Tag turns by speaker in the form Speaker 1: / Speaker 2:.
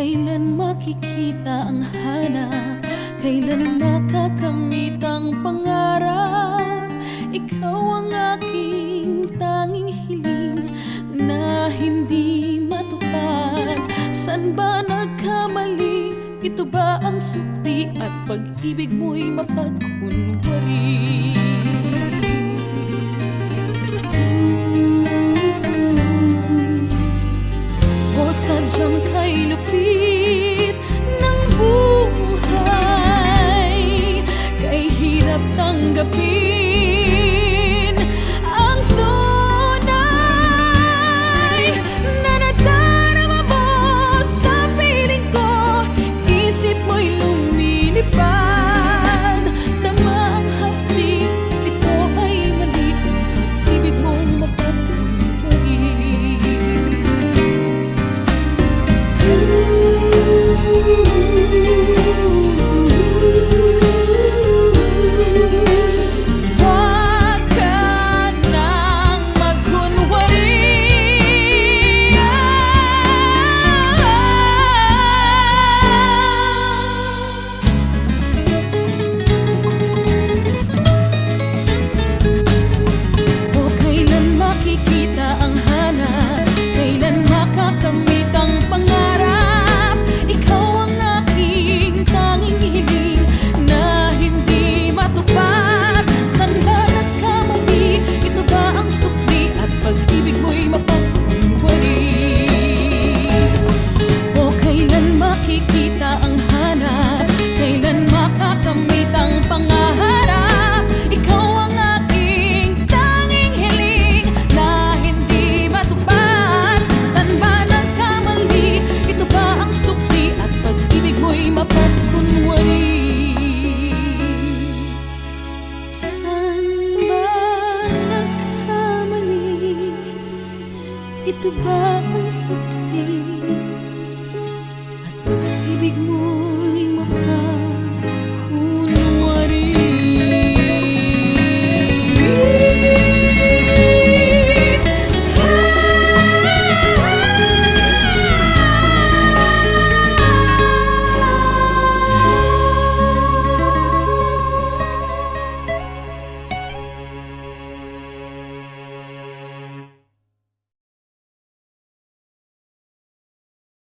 Speaker 1: Kailan makikita ang hanap? Kailan makakamit ang pangarap? Ikaw ang aking tanging hiling na hindi matupad. San ba nagkamali? Ito ba ang sukli at pag-ibig mo'y mapagkunwari? O sadyang kay lupit